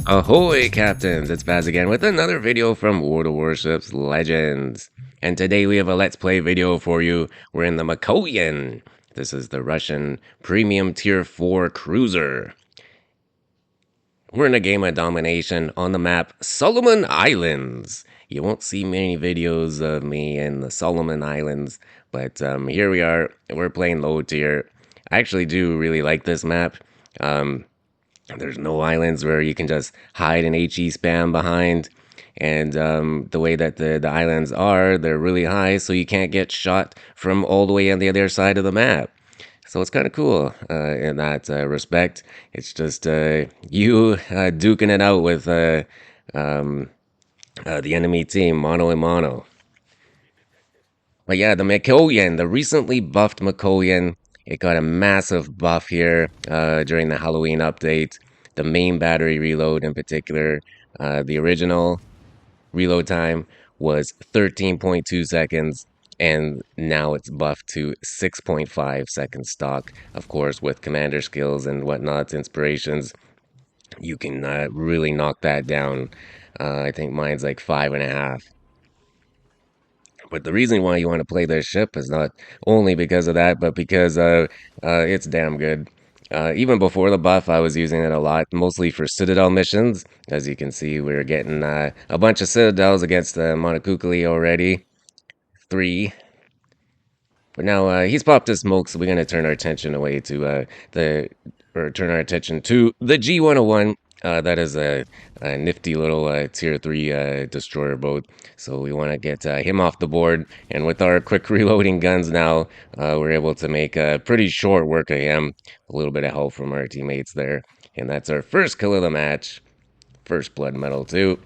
Ahoy, Captains! It's Baz again with another video from World of Warships Legends. And today we have a Let's Play video for you. We're in the Mikoyan. This is the Russian Premium Tier 4 Cruiser. We're in a game of domination on the map Solomon Islands. You won't see many videos of me in the Solomon Islands, but here we are. We're playing low tier. I actually do really like this map. There's no islands where you can just hide an HE spam behind. And the way that the islands are, they're really high, so you can't get shot from all the way on the other side of the map. So it's kind of cool in that respect. It's just you duking it out with the enemy team, mono and mono. But yeah, the Mikoyan, the recently buffed Mikoyan, it got a massive buff here during the Halloween update. The main battery reload in particular, the original reload time was 13.2 seconds, and now it's buffed to 6.5 seconds stock. Of course, with commander skills and whatnot, inspirations, you can really knock that down. I think mine's like 5.5. But the reason why you want to play this ship is not only because of that, but because it's damn good. Even before the buff, I was using it a lot, mostly for Citadel missions. As you can see, we're getting a bunch of Citadels against Monokukuli already. 3. But now he's popped his smoke, so we're going to turn our attention away to turn our attention to the G101. That is a nifty little tier 3 destroyer boat. So we want to get him off the board. And with our quick reloading guns now, we're able to make pretty short work of him. A little bit of help from our teammates there. And that's our first kill of the match. First blood medal too.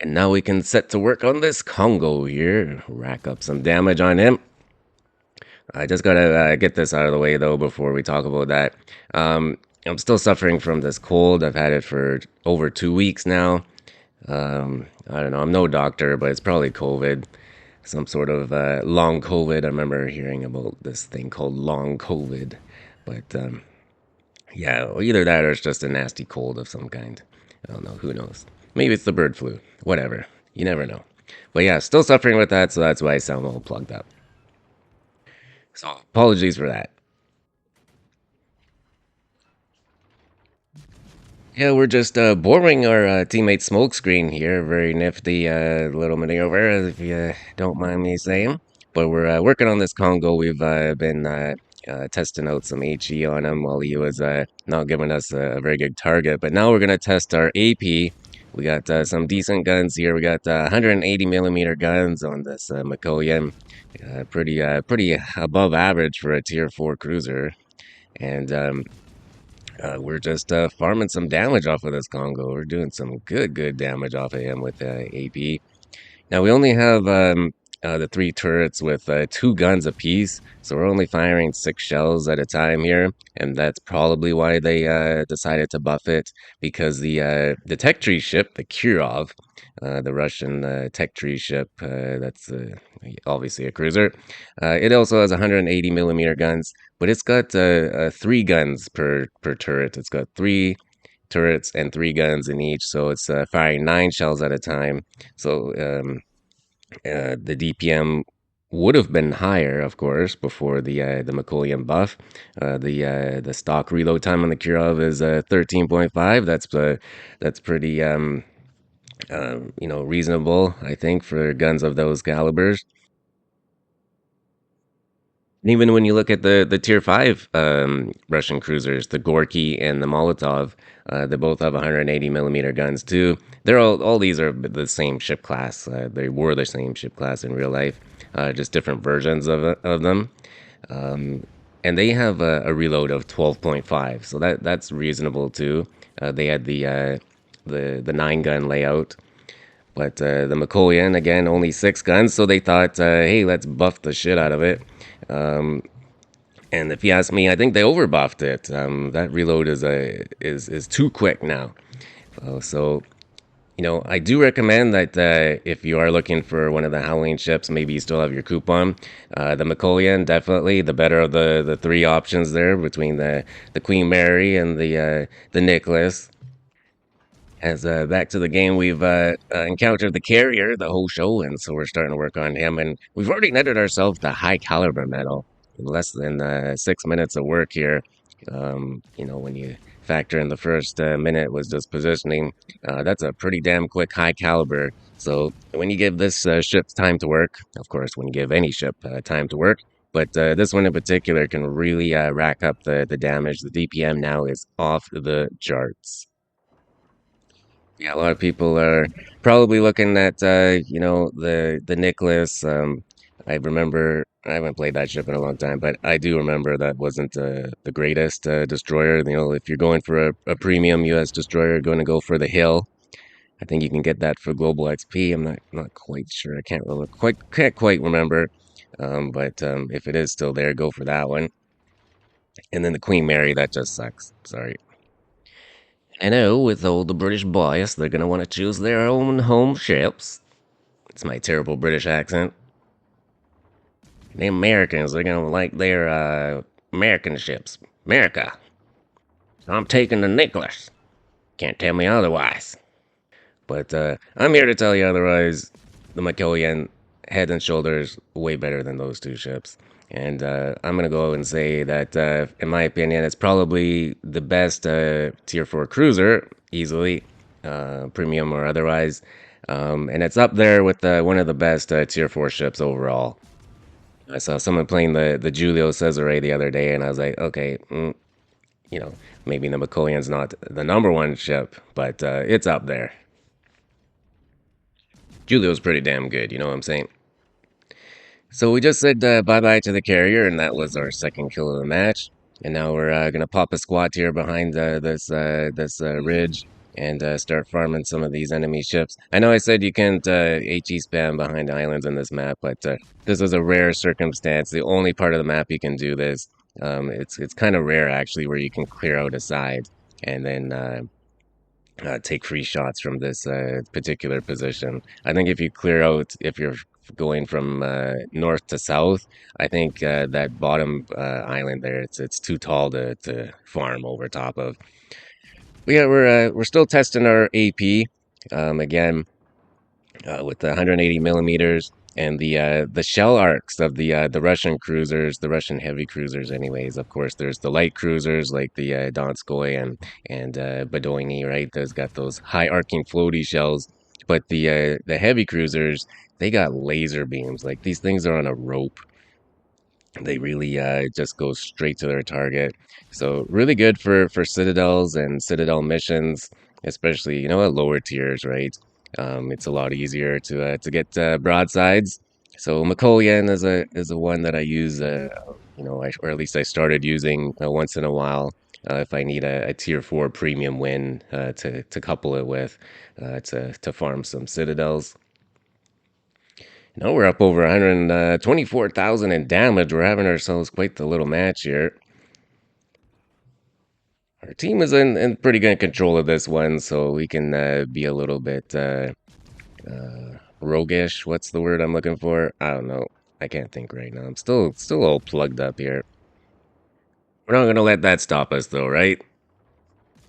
And now we can set to work on this Congo here. Rack up some damage on him. I just gotta get this out of the way though before we talk about that. I'm still suffering from this cold. I've had it for over 2 weeks now. I don't know. I'm no doctor, but it's probably COVID. Some sort of long COVID. I remember hearing about this thing called long COVID. But yeah, either that or it's just a nasty cold of some kind. I don't know. Who knows? Maybe it's the bird flu. Whatever. You never know. But yeah, still suffering with that, so that's why I sound all plugged up. So apologies for that. Yeah, we're just borrowing our teammate smokescreen here. Very nifty little maneuver, if you don't mind me saying. But we're working on this Congo. We've been testing out some HE on him while he was not giving us a very good target. But now we're going to test our AP. We got some decent guns here. We got 180 millimeter guns on this Mikoyan. Pretty above average for a tier 4 cruiser. And we're just farming some damage off of this Congo. We're doing some good damage off of him with AP. Now we only have the 3 turrets with 2 guns apiece, so we're only firing 6 shells at a time here, and that's probably why they decided to buff it, because the tech tree ship, the Kirov, the Russian tech tree ship, that's obviously a cruiser. It also has 180 millimeter guns, but it's got 3 guns per turret. It's got 3 turrets and 3 guns in each, so it's firing 9 shells at a time. So the DPM would have been higher, of course, before the Mikoyan buff. The stock reload time on the Kirov is 13.5. That's pretty reasonable, I think, for guns of those calibers. And even when you look at the tier 5 Russian cruisers, the Gorky and the Molotov, they both have 180 millimeter guns too. They're all these are the same ship class. They were the same ship class in real life, just different versions of them. And they have a reload of 12.5, so that's reasonable too. They had the 9-gun layout. But the Mikoyan, again, only 6 guns, so they thought, hey, let's buff the shit out of it. And if you ask me, I think they overbuffed it. That reload is too quick now. So I do recommend that if you are looking for one of the Halloween ships, maybe you still have your coupon. The Mikoyan, definitely the better of the three options there between the Queen Mary and the Nicholas. As back to the game, we've encountered the carrier the whole show, and so we're starting to work on him. And we've already netted ourselves the high caliber medal in less than 6 minutes of work here. When you factor in the first minute was just positioning, that's a pretty damn quick high caliber. So when you give this ship time to work, of course, when you give any ship time to work, but this one in particular can really rack up the damage. The DPM now is off the charts. Yeah, a lot of people are probably looking at the Nicholas. I remember I haven't played that ship in a long time, but I do remember that wasn't the greatest destroyer. If you're going for a premium U.S. destroyer, going to go for the Hill. I think you can get that for global XP. I'm not quite sure. I can't quite remember. But if it is still there, go for that one. And then the Queen Mary, that just sucks. Sorry. I know with all the British bias, they're gonna want to choose their own home ships. It's my terrible British accent. The Americans, they're gonna like their American ships. America. I'm taking the Nicholas. Can't tell me otherwise. But I'm here to tell you otherwise. The Mikoyan, head and shoulders, way better than those two ships. And I'm going to go and say that, in my opinion, it's probably the best Tier 4 cruiser, easily, premium or otherwise. And it's up there with one of the best Tier 4 ships overall. I saw someone playing the Julio Cesare the other day, and I was like, okay, you know, maybe the Mikoyan's not the number one ship, but it's up there. Julio's pretty damn good, you know what I'm saying? So we just said bye bye to the carrier, and that was our second kill of the match. And now we're gonna pop a squat here behind this ridge and start farming some of these enemy ships. I know I said you can't HE spam behind islands in this map, but this is a rare circumstance. The only part of the map you can do this. It's kind of rare actually, where you can clear out a side and then take free shots from this particular position. I think if you clear out, if you're going from north to south, I think that bottom island there, it's too tall to farm over top of. But yeah, we're still testing our AP. Again, with the 180 millimeters and the shell arcs of the Russian cruisers, the Russian heavy cruisers. Anyways, of course, there's the light cruisers like the Donskoy and Badoini, right? Those got those high arcing floaty shells, but the heavy cruisers, they got laser beams. Like these things are on a rope. They really just go straight to their target. So really good for citadels and citadel missions, especially at lower tiers, right? It's a lot easier to get broadsides. So Mikoyan is a one that I use, or at least I started using once in a while. If I need a tier 4 premium win to couple it with to farm some citadels. No, we're up over 124,000 in damage. We're having ourselves quite the little match here. Our team is in pretty good control of this one, so we can be a little bit roguish. What's the word I'm looking for? I don't know. I can't think right now. I'm still all plugged up here. We're not gonna let that stop us, though, right?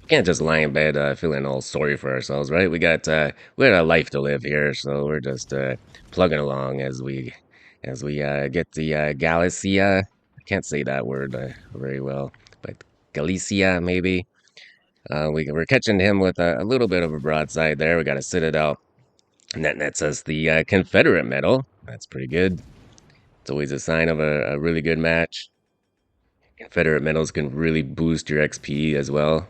Can't just lie in bed feeling all sorry for ourselves, right? We got a life to live here, so we're just plugging along as we get the Galicia. I can't say that word very well, but Galicia maybe. We're catching him with a little bit of a broadside there. We got a citadel, and that nets us the Confederate medal. That's pretty good. It's always a sign of a really good match. Confederate medals can really boost your XP as well.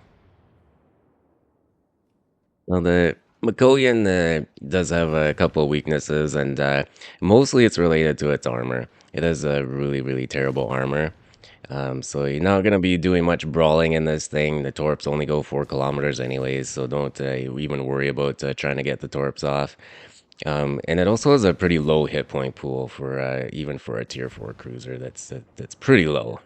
Well, the Mikoyan does have a couple of weaknesses, and mostly it's related to its armor. It has a really, really terrible armor. So you're not gonna be doing much brawling in this thing. The torps only go 4 kilometers anyways, so don't even worry about trying to get the torps off. And it also has a pretty low hit point pool for even for a tier 4 cruiser. That's pretty low.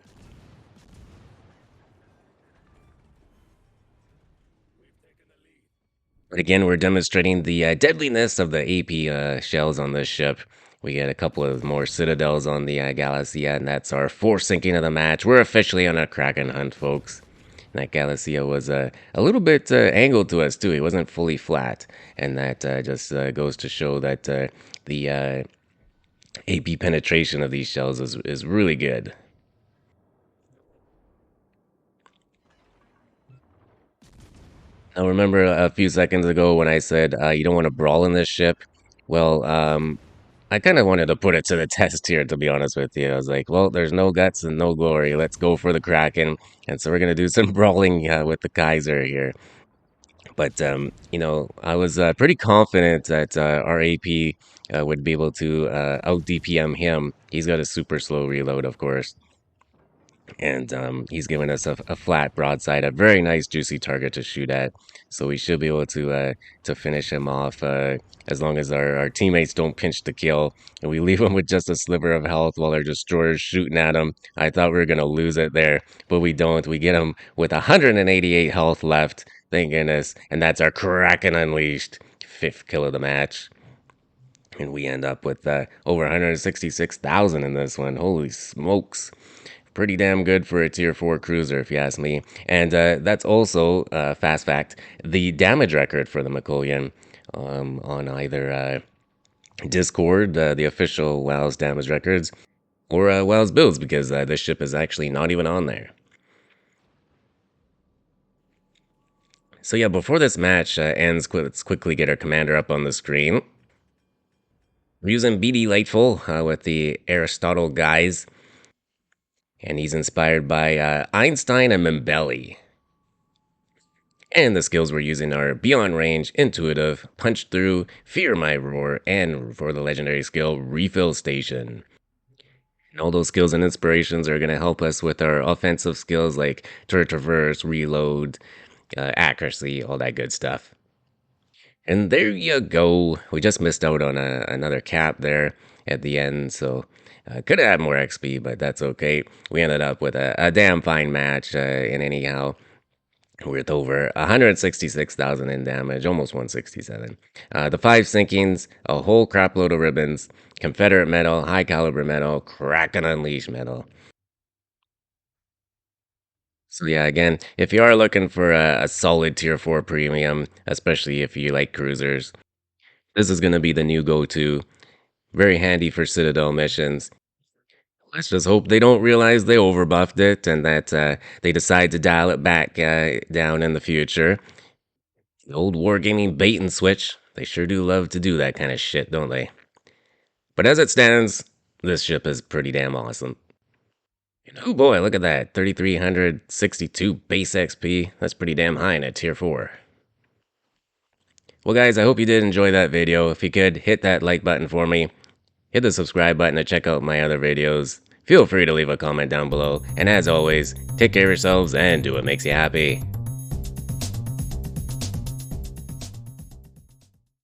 But again, we're demonstrating the deadliness of the AP shells on this ship. We get a couple of more citadels on the Galacia, and that's our fourth sinking of the match. We're officially on a Kraken hunt, folks. And that Galacia was a little bit angled to us, too. He wasn't fully flat. And that just goes to show that the AP penetration of these shells is really good. I remember a few seconds ago when I said you don't want to brawl in this ship. Well, I kind of wanted to put it to the test here, to be honest with you. I was like, well, there's no guts and no glory. Let's go for the Kraken. And so we're going to do some brawling with the Kaiser here. But, I was pretty confident that our AP would be able to out DPM him. He's got a super slow reload, of course. And he's giving us a flat broadside, a very nice juicy target to shoot at. So we should be able to finish him off as long as our teammates don't pinch the kill and we leave him with just a sliver of health while our destroyer's shooting at him. I thought we were gonna lose it there, but we don't. We get him with 188 health left. Thank goodness, and that's our Kraken Unleashed, fifth kill of the match. And we end up with over 166,000 in this one. Holy smokes! Pretty damn good for a tier 4 cruiser, if you ask me. And that's also, fast fact, the damage record for the Mikoyan on either Discord, the official WoW's damage records, or WoW's builds, because this ship is actually not even on there. So yeah, before this match ends, let's quickly get our commander up on the screen. We're using BD Lightful with the Aristotle guys, and he's inspired by Einstein and Membelli. And the skills we're using are Beyond Range, Intuitive, Punch Through, Fear My Roar, and for the legendary skill, Refill Station. And all those skills and inspirations are going to help us with our offensive skills like turret traverse, reload, accuracy, all that good stuff. And there you go. We just missed out on another cap there at the end, so could have had more XP, but that's okay. We ended up with a damn fine match, and anyhow, with over 166,000 in damage, almost 167. The 5 sinkings, a whole crapload of ribbons, Confederate medal, high caliber medal, Kraken Unleashed medal. So yeah, again, if you are looking for a solid tier 4 premium, especially if you like cruisers, this is going to be the new go-to. Very handy for Citadel missions. Let's just hope they don't realize they overbuffed it and that they decide to dial it back down in the future. The old wargaming bait and switch. They sure do love to do that kind of shit, don't they? But as it stands, this ship is pretty damn awesome. And oh boy, look at that. 3,362 base XP. That's pretty damn high in a tier 4. Well guys, I hope you did enjoy that video. If you could, hit that like button for me. Hit the subscribe button to check out my other videos. Feel free to leave a comment down below. And as always, take care of yourselves and do what makes you happy.